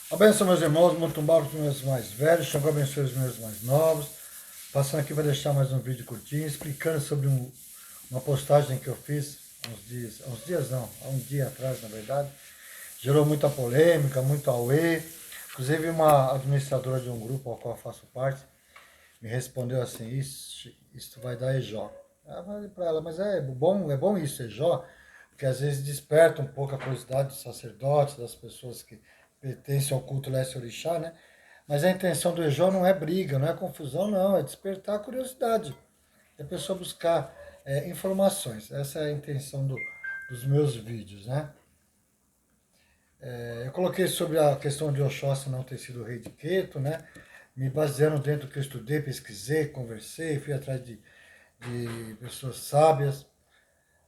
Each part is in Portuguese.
Abençoe meus irmãos, Mutumbá os meus mais velhos, Xangô abençoe os meus mais novos. Passando aqui para deixar mais um vídeo curtinho, explicando sobre uma postagem que eu fiz uns dias não, há um dia atrás na verdade. Gerou muita polêmica, muito auê. Inclusive uma administradora de um grupo ao qual eu faço parte me respondeu assim, isso vai dar EJó. Eu falei para ela, mas é bom isso, EJó, porque às vezes desperta um pouco a curiosidade dos sacerdotes, das pessoas que pertencem ao culto Leste Orixá, né? Mas a intenção do EJó não é briga, não é confusão, não, é despertar a curiosidade. É a pessoa buscar informações. Essa é a intenção dos meus vídeos, né? Eu coloquei sobre a questão de Oxóssi não ter sido rei de Queto, né? Me baseando dentro do que eu estudei, pesquisei, conversei, fui atrás de pessoas sábias,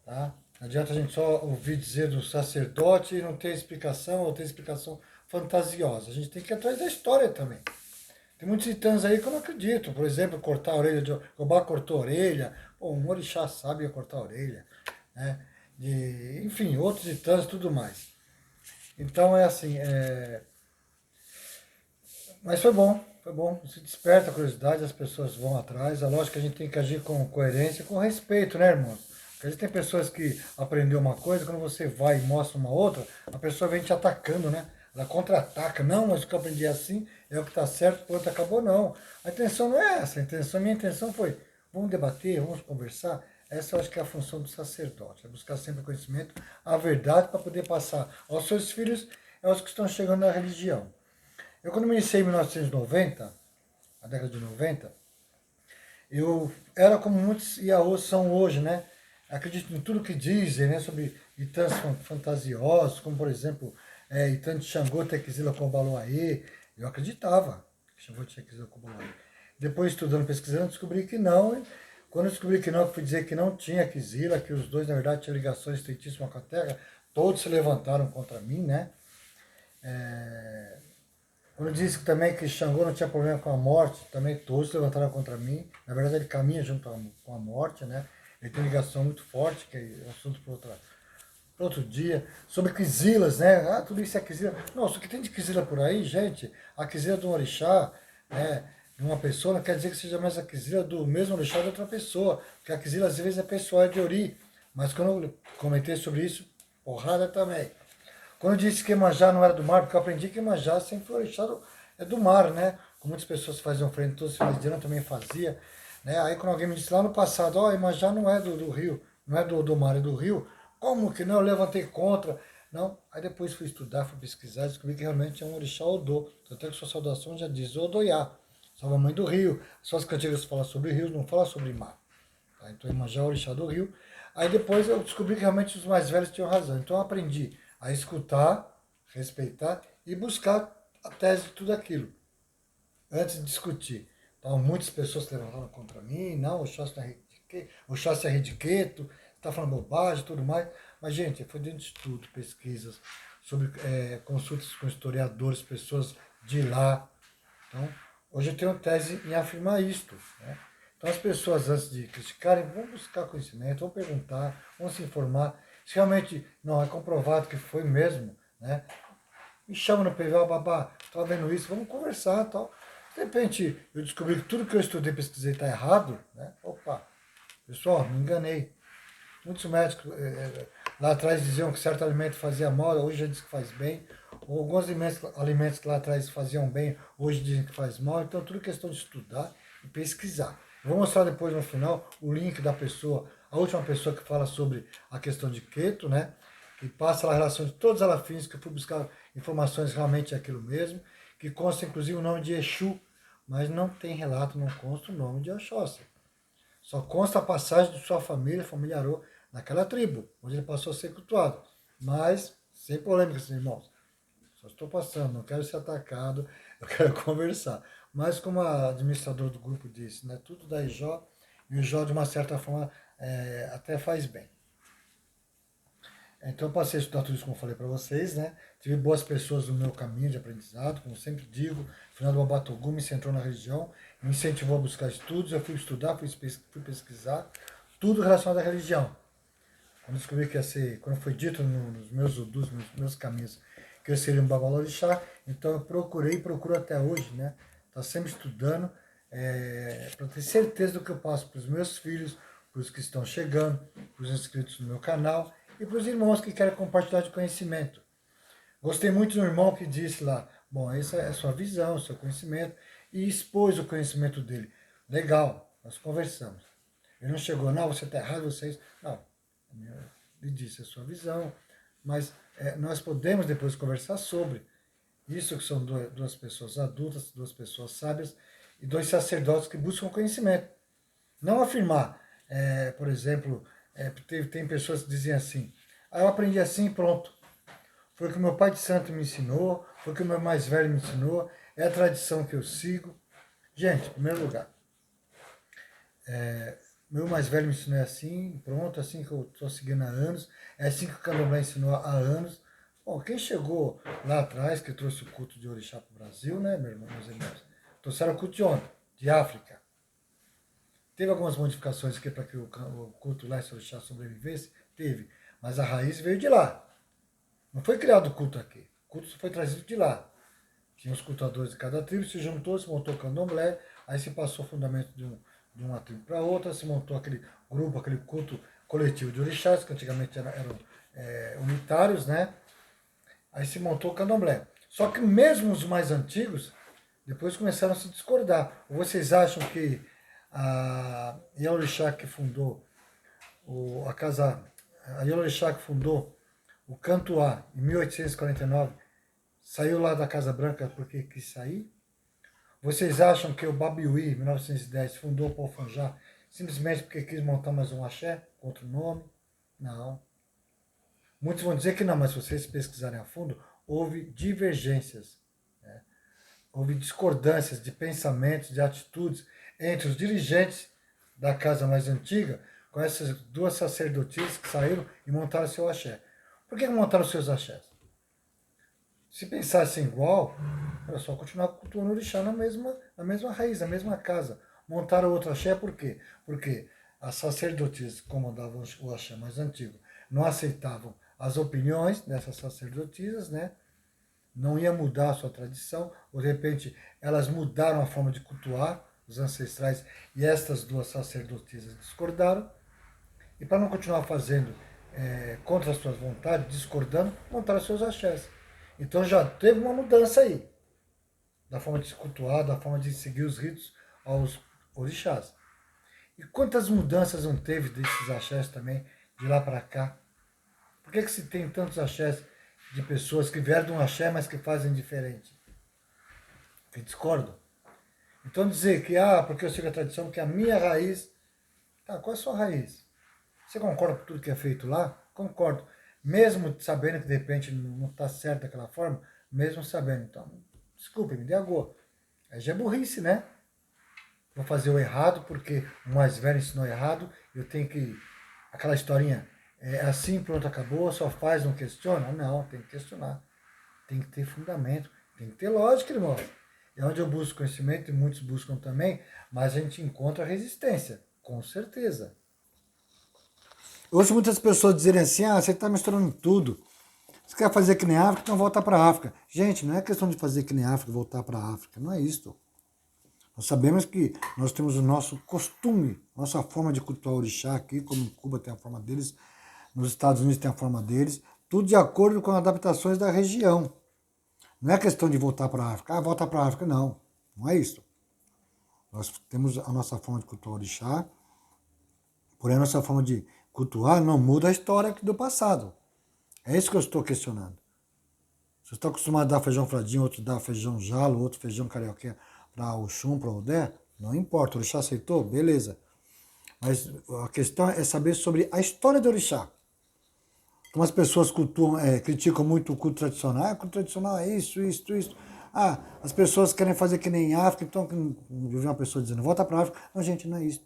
tá? Não adianta a gente só ouvir dizer do sacerdote e não ter explicação, ou ter explicação fantasiosa. A gente tem que ir atrás da história também. Tem muitos titãs aí que eu não acredito. Por exemplo, cortar a orelha de Obá cortou a orelha. Pô, um orixá sabe cortar a orelha. Né? Enfim, outros titãs e tudo mais. Então é assim, mas foi bom, se desperta a curiosidade, as pessoas vão atrás. É lógico que a gente tem que agir com coerência, com respeito, né, irmãos? Porque a gente tem pessoas que aprendeu uma coisa, quando você vai e mostra uma outra, a pessoa vem te atacando, né? Ela contra-ataca. Não, mas o que eu aprendi assim é o que está certo, pronto, acabou, não. A intenção não é essa. Minha intenção foi, vamos debater, vamos conversar. Essa eu acho que é a função do sacerdote, é buscar sempre conhecimento, a verdade para poder passar aos seus filhos e aos que estão chegando na religião. Eu quando me iniciei em 1990, a década de 90, eu era como muitos iaôs são hoje, né? Acredito em tudo que dizem, né? Sobre itãs fantasiosos, como por exemplo, Itã de Xangô, Tequizila Cobaloaê. Eu acreditava que Xangô Tequizila Cobaloaê. Depois, estudando, pesquisando, descobri que não. Quando eu descobri que não, eu fui dizer que não tinha Quizila, que os dois, na verdade, tinham ligações estreitíssimas com a Terra, todos se levantaram contra mim, né? Quando disse também que Xangô não tinha problema com a morte, também todos se levantaram contra mim. Na verdade, ele caminha junto com a morte, né? Ele tem ligação muito forte, que é assunto para outro dia. Sobre Quisilas, né? Ah, tudo isso é Quisila. Nossa, o que tem de Quisila por aí, gente? A Quisila de um orixá, né? De uma pessoa, não quer dizer que seja mais a Quisila do mesmo orixá de outra pessoa. Porque a Quisila, às vezes, é pessoal, é de Ori. Mas quando eu comentei sobre isso, porrada também. Quando eu disse que Iemanjá não era do mar, porque eu aprendi que Iemanjá sempre foi orixá é do mar, né? Como muitas pessoas faziam frente, todos os finais de ano eu também fazia. Né? Aí quando alguém me disse lá no passado, ó, Iemanjá não é do rio, não é do mar, é do rio. Como que não? Eu levantei contra. Não, aí depois fui estudar, fui pesquisar, descobri que realmente é um orixá Odô. Tanto é que sua saudação já diz Odoiá, salva mãe do rio. Suas cantigas falam sobre rios, não falam sobre mar. Tá? Então Iemanjá é o orixá do rio. Aí depois eu descobri que realmente os mais velhos tinham razão. Então eu aprendi a escutar, respeitar e buscar a tese de tudo aquilo, antes de discutir. Então muitas pessoas se levantaram contra mim, não, o Chassi é ridiqueto, está falando bobagem e tudo mais. Mas, gente, foi dentro de estudo, pesquisas, sobre consultas com historiadores, pessoas de lá. Então, hoje eu tenho tese em afirmar isto. Né? Então, as pessoas, antes de criticarem, vão buscar conhecimento, vão perguntar, vão se informar. Se realmente não é comprovado que foi mesmo, né? Me chama no PV, babá, estava vendo isso, vamos conversar e tal. De repente, eu descobri que tudo que eu estudei, pesquisei está errado, né? Opa, pessoal, me enganei. Muitos médicos lá atrás diziam que certo alimento fazia mal, hoje já diz que faz bem. Ou alguns alimentos que lá atrás faziam bem, hoje dizem que faz mal. Então, tudo questão de estudar e pesquisar. Eu vou mostrar depois no final o link da pessoa, a última pessoa que fala sobre a questão de keto, né? Que passa a relação de todos os alafins, que eu fui buscar informações realmente é aquilo mesmo, que consta inclusive o nome de Exu, mas não tem relato, não consta o nome de Oxóssi. Só consta a passagem de sua família, familiarou, naquela tribo, onde ele passou a ser cultuado. Mas, sem polêmicas, irmãos. Só estou passando, não quero ser atacado, eu quero conversar. Mas como a administradora do grupo disse, né, tudo da IJó, e o Jó, de uma certa forma, até faz bem. Então, eu passei a estudar tudo isso, como eu falei para vocês, né? Tive boas pessoas no meu caminho de aprendizado, como sempre digo. Fernando Babatogu me centrou na religião, me incentivou a buscar estudos, eu fui estudar, fui pesquisar, tudo relacionado à religião. Quando descobri que ia ser, quando foi dito nos meus udus, nos meus caminhos, porque eu seria um babalorixá, então eu procurei e procuro até hoje, né? Tá sempre estudando, para ter certeza do que eu passo para os meus filhos, para os que estão chegando, para os inscritos no meu canal e para os irmãos que querem compartilhar de conhecimento. Gostei muito do irmão que disse lá, bom, essa é a sua visão, seu conhecimento, e expôs o conhecimento dele. Legal, nós conversamos. Ele não chegou, não, você está errado, vocês. Não, ele disse a sua visão, mas nós podemos depois conversar sobre isso, que são duas pessoas adultas, duas pessoas sábias e dois sacerdotes que buscam conhecimento. Não afirmar, por exemplo, tem pessoas que dizem assim, eu aprendi assim, pronto. Foi o que meu pai de santo me ensinou, foi o que o meu mais velho me ensinou, é a tradição que eu sigo. Gente, em primeiro lugar, meu mais velho me ensinou assim, pronto, assim que eu estou seguindo há anos, é assim que o Candomblé ensinou há anos. Bom, quem chegou lá atrás, que trouxe o culto de orixá para o Brasil, né, meus irmãos? Trouxeram o culto de onde? De África. Teve algumas modificações aqui para que o culto lá, esse orixá, sobrevivesse? Teve. Mas a raiz veio de lá. Não foi criado o culto aqui. O culto foi trazido de lá. Tinha os cultuadores de cada tribo, se juntou, se montou o candomblé, aí se passou o fundamento de uma tribo para outra, se montou aquele grupo, aquele culto coletivo de orixás, que antigamente eram unitários, né? Aí se montou o candomblé. Só que mesmo os mais antigos, depois começaram a se discordar. Ou vocês acham que a Yalorixá que fundou a Yalorixá que fundou o Cantuá em 1849 saiu lá da Casa Branca porque quis sair? Vocês acham que o Babiuí, em 1910, fundou o Pofanjá simplesmente porque quis montar mais um axé, com outro nome? Não. Muitos vão dizer que não, mas se vocês pesquisarem a fundo, houve divergências, né? Houve discordâncias de pensamentos, de atitudes entre os dirigentes da casa mais antiga com essas duas sacerdotisas que saíram e montaram seu axé. Por que montaram seus axés? Se pensassem igual, era só continuar cultuando o orixá na mesma raiz, na mesma casa. Montaram outro axé por quê? Porque as sacerdotisas que comandavam o axé mais antigo não aceitavam as opiniões dessas sacerdotisas, né? Não ia mudar a sua tradição, ou de repente elas mudaram a forma de cultuar os ancestrais e estas duas sacerdotisas discordaram. E para não continuar fazendo contra as suas vontades, discordando, montaram seus axés. Então já teve uma mudança aí, da forma de se cultuar, da forma de seguir os ritos aos orixás. E quantas mudanças não teve desses axés também, de lá para cá? Por que se tem tantos axés de pessoas que vieram de um axé, mas que fazem diferente? Que discordam. Então dizer que, porque eu sigo a tradição, que a minha raiz... Tá, qual é a sua raiz? Você concorda com tudo que é feito lá? Concordo. Mesmo sabendo que de repente não está certo daquela forma, mesmo sabendo. Então, desculpe, me dê a goa. Aí já é burrice, né? Vou fazer o errado porque o mais velho ensinou errado, eu tenho que... Aquela historinha, é assim, pronto, acabou, só faz, não questiona? Não, tem que questionar. Tem que ter fundamento, tem que ter lógica, irmão. É onde eu busco conhecimento e muitos buscam também, mas a gente encontra resistência, com certeza. Eu ouço muitas pessoas dizerem assim, você está misturando tudo. Você quer fazer que nem a África, então volta para a África. Gente, não é questão de fazer que nem a África, voltar para a África, não é isso. Nós sabemos que nós temos o nosso costume, nossa forma de cultuar o orixá aqui, como em Cuba tem a forma deles, nos Estados Unidos tem a forma deles, tudo de acordo com as adaptações da região. Não é questão de voltar para a África. Volta para a África, não. Não é isso. Nós temos a nossa forma de cultuar o orixá, porém a nossa forma de cultuar não muda a história do passado. É isso que eu estou questionando. Você está acostumado a dar feijão fradinho, outro dá feijão jalo, outro feijão carioquinha para o Oxum, para o Odé? Não importa, o orixá aceitou? Beleza. Mas a questão é saber sobre a história do orixá. Como as pessoas criticam muito o culto tradicional. O culto tradicional é isso. As pessoas querem fazer que nem África, então eu vi uma pessoa dizendo, volta para a África. Não, gente, não é isso.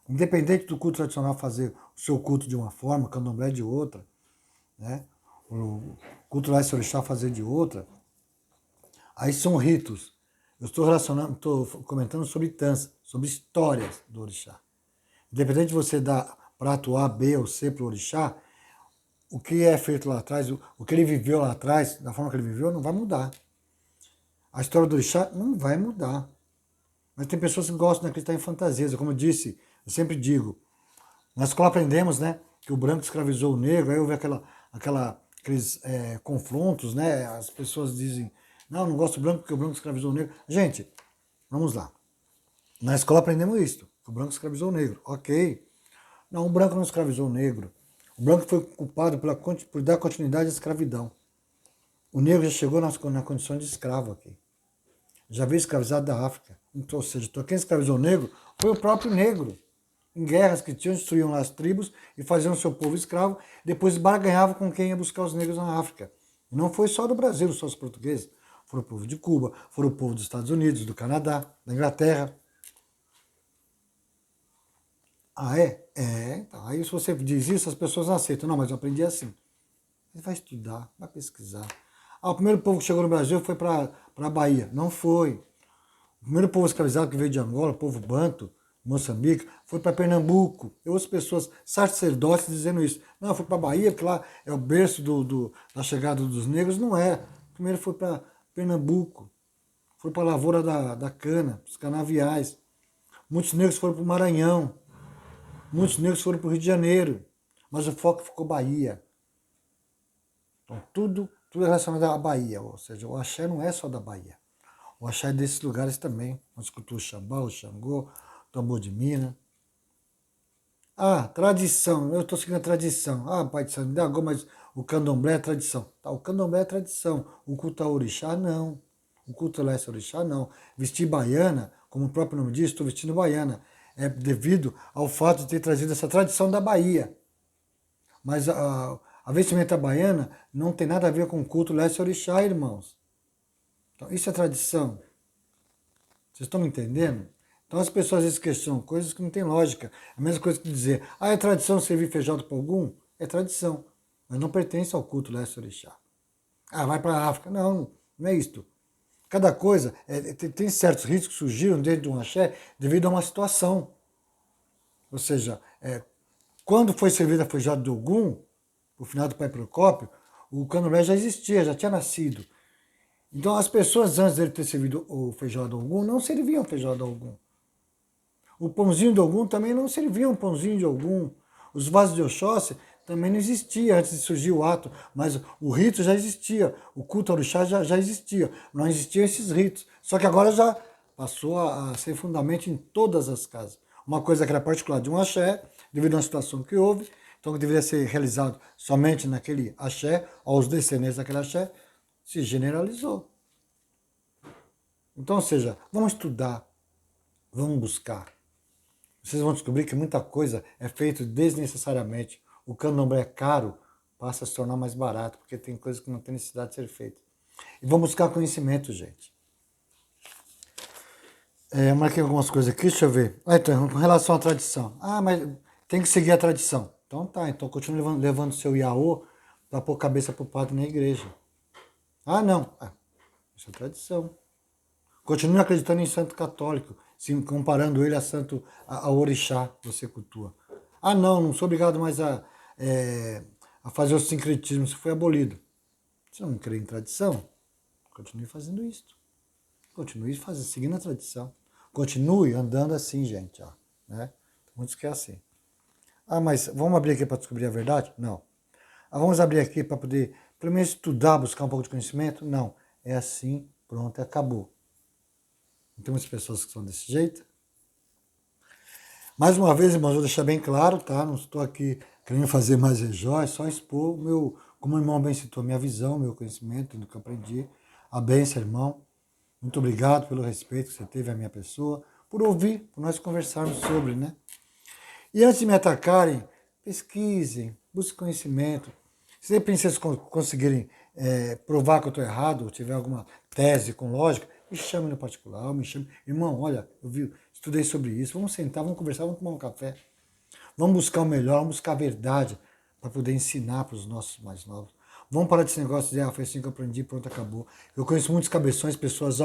Independente do culto tradicional fazer o seu culto de uma forma, o candomblé de outra, né? O culto lá, esse orixá fazer de outra, aí são ritos. Eu estou comentando sobre dança, sobre histórias do orixá. Independente de você dar prato A, B ou C para o orixá, o que é feito lá atrás, o que ele viveu lá atrás, da forma que ele viveu, não vai mudar. A história do orixá não vai mudar. Mas tem pessoas que gostam de acreditar em fantasias. Como eu disse, eu sempre digo, na escola aprendemos, né, que o branco escravizou o negro, aí houve aqueles confrontos, né, as pessoas dizem, não gosto do branco porque o branco escravizou o negro. Gente, vamos lá. Na escola aprendemos isso, que o branco escravizou o negro. Ok. Não, o branco não escravizou o negro. O branco foi culpado por dar continuidade à escravidão. O negro já chegou na condição de escravo aqui. Já veio escravizado da África. Então, ou seja, quem escravizou o negro foi o próprio negro. Em guerras que tinham, destruíam lá as tribos e faziam o seu povo escravo, depois barganhavam com quem ia buscar os negros na África. E não foi só do Brasil, não só os portugueses. Foram o povo de Cuba, foram o povo dos Estados Unidos, do Canadá, da Inglaterra. Ah, é? Então, aí se você diz isso, as pessoas não aceitam. Não, mas eu aprendi assim. Você vai estudar, vai pesquisar. O primeiro povo que chegou no Brasil foi para a Bahia. Não foi. O primeiro povo escravizado que veio de Angola, o povo banto, Moçambique, foi para Pernambuco. Eu ouço pessoas sacerdotes dizendo isso. Não, foi para a Bahia, porque lá é o berço da chegada dos negros. Não é. Primeiro foi para Pernambuco. Foi para a lavoura da cana, os canaviais. Muitos negros foram para o Maranhão. Muitos negros foram para o Rio de Janeiro. Mas o foco ficou Bahia. Então, tudo é relacionado à Bahia. Ou seja, o axé não é só da Bahia. O axé é desses lugares também, onde escutou o Xambá, o Xangô, o tambor de Minas. Tradição, eu estou seguindo a tradição. Pai de Santo Indagou, mas o candomblé é tradição. Tá, o candomblé é tradição. O culto ao orixá, não. O culto ao orixá, não. Vestir baiana, como o próprio nome diz, estou vestindo baiana. É devido ao fato de ter trazido essa tradição da Bahia. Mas a vestimenta baiana não tem nada a ver com o culto ao orixá, irmãos. Então, isso é tradição. Vocês estão me entendendo? Então as pessoas às vezes questionam coisas que não tem lógica. A mesma coisa que dizer, é tradição servir feijão para algum? É tradição, mas não pertence ao culto leste orixá. Vai para a África. Não é isto. Cada coisa, tem certos ritos que surgiram dentro de um axé devido a uma situação. Ou seja, quando foi servida a feijoada de Ogum, o final do Pai Procópio, o candomblé já existia, já tinha nascido. Então as pessoas antes dele ter servido o feijão de Ogum não serviam feijão de Ogum. O pãozinho de Ogum também não servia um pãozinho de Ogum. Os vasos de Oxóssi também não existia antes de surgir o ato, mas o rito já existia, o culto ao orixá já existia, não existiam esses ritos. Só que agora já passou a ser fundamento em todas as casas. Uma coisa que era particular de um axé, devido a uma situação que houve, então que deveria ser realizado somente naquele axé, aos descendentes daquele axé, se generalizou. Então, ou seja, vamos estudar, vamos buscar. Vocês vão descobrir que muita coisa é feita desnecessariamente. O candomblé caro passa a se tornar mais barato, porque tem coisas que não tem necessidade de ser feitas. E vamos buscar conhecimento, gente. Eu marquei algumas coisas aqui, deixa eu ver. Então, com relação à tradição. Mas tem que seguir a tradição. Então tá, então continue levando seu iaô para pôr cabeça pro padre na igreja. Não. Isso é tradição. Continue acreditando em santo católico, se comparando ele a orixá que você cultua. Não sou obrigado mais a fazer o sincretismo, isso foi abolido. Você não crê em tradição? Continue fazendo isso. Continue seguindo a tradição. Continue andando assim, gente. Né? Muitos que é assim. Mas vamos abrir aqui para descobrir a verdade? Não. Vamos abrir aqui para poder, pelo menos, estudar, buscar um pouco de conhecimento? Não. É assim, pronto, acabou. Tem muitas pessoas que são desse jeito. Mais uma vez, irmãos, vou deixar bem claro, tá? Não estou aqui querendo fazer mais rejó, é só expor como o irmão bem citou, minha visão, meu conhecimento, do que eu aprendi. A bênção, irmão. Muito obrigado pelo respeito que você teve à minha pessoa, por ouvir, por nós conversarmos sobre, né? E antes de me atacarem, pesquisem, busquem conhecimento. Se de repente vocês conseguirem provar que eu estou errado, ou tiver alguma tese com lógica, me chame no particular, me chame. Irmão, olha, estudei sobre isso, vamos sentar, vamos conversar, vamos tomar um café. Vamos buscar o melhor, vamos buscar a verdade para poder ensinar para os nossos mais novos. Vamos parar desse negócio de foi assim que eu aprendi, pronto, acabou. Eu conheço muitos cabeções, pessoas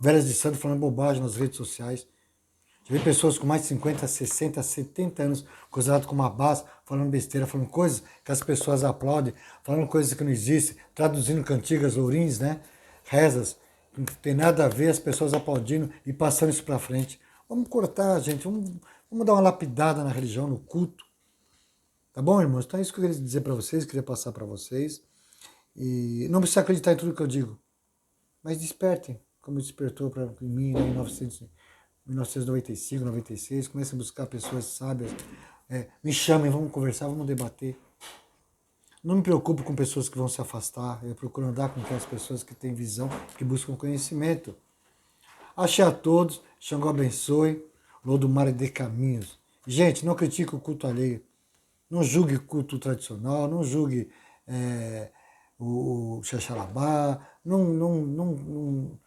velhas de santo falando bobagem nas redes sociais. Já vi pessoas com mais de 50, 60, 70 anos consideradas como uma base, falando besteira, falando coisas que as pessoas aplaudem, falando coisas que não existem, traduzindo cantigas, lourins, né? Rezas, que não tem nada a ver, as pessoas aplaudindo e passando isso para frente. Vamos cortar, gente, vamos dar uma lapidada na religião, no culto. Tá bom, irmãos? Então é isso que eu queria dizer para vocês, queria passar para vocês. E não precisa acreditar em tudo que eu digo, mas despertem, como despertou para mim em 1995, 96. Comecem a buscar pessoas sábias. Me chamem, vamos conversar, vamos debater. Não me preocupo com pessoas que vão se afastar. Eu procuro andar com aquelas pessoas que têm visão, que buscam conhecimento. Axé a todos, Xangô abençoe, Lodumare dê caminhos. Gente, não critique o culto alheio. Não julgue o culto tradicional, não julgue o Xaxalabá, não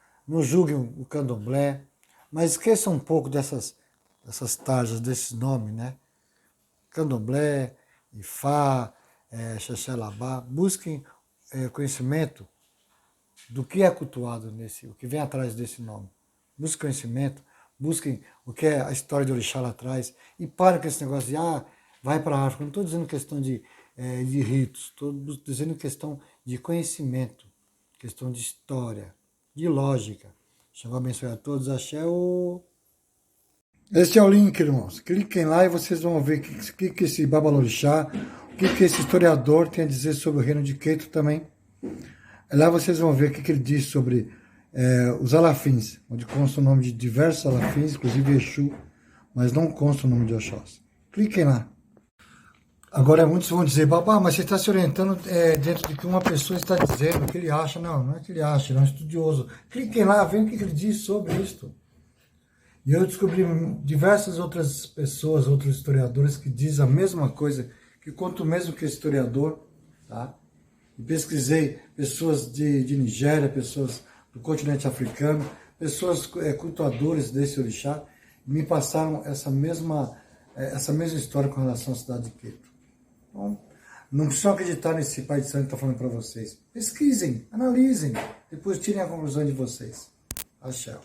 julgue o candomblé, mas esqueça um pouco dessas tarjas, desses nomes, né? Candomblé, Ifá, Xaxalabá. Busquem conhecimento do que é cultuado o que vem atrás desse nome. Busquem conhecimento, busquem o que é a história de Orixá lá atrás e parem com esse negócio de vai para a África. Não estou dizendo questão de ritos, estou dizendo questão de conhecimento, questão de história, de lógica. Xangô abençoe a todos, axé o... Este é o link, irmãos. Cliquem lá e vocês vão ver o que esse Babalorixá, o que esse historiador tem a dizer sobre o reino de Queito também. Lá vocês vão ver o que ele diz sobre os alafins, onde consta o nome de diversos alafins, inclusive Exu, mas não consta o nome de Oxós. Cliquem lá. Agora muitos vão dizer, babá, mas você está se orientando dentro de que uma pessoa está dizendo, o que ele acha. Não, não é que ele acha, ele é um estudioso. Cliquem lá, vejam o que ele diz sobre isto. E eu descobri diversas outras pessoas, outros historiadores que dizem a mesma coisa, que contam o mesmo que historiador, tá? E pesquisei pessoas de Nigéria, pessoas do continente africano, pessoas cultuadores desse orixá, e me passaram essa mesma história com relação à cidade de Queito. Então, não precisam acreditar nesse pai de santo que está falando para vocês. Pesquisem, analisem, depois tirem a conclusão de vocês. Axé.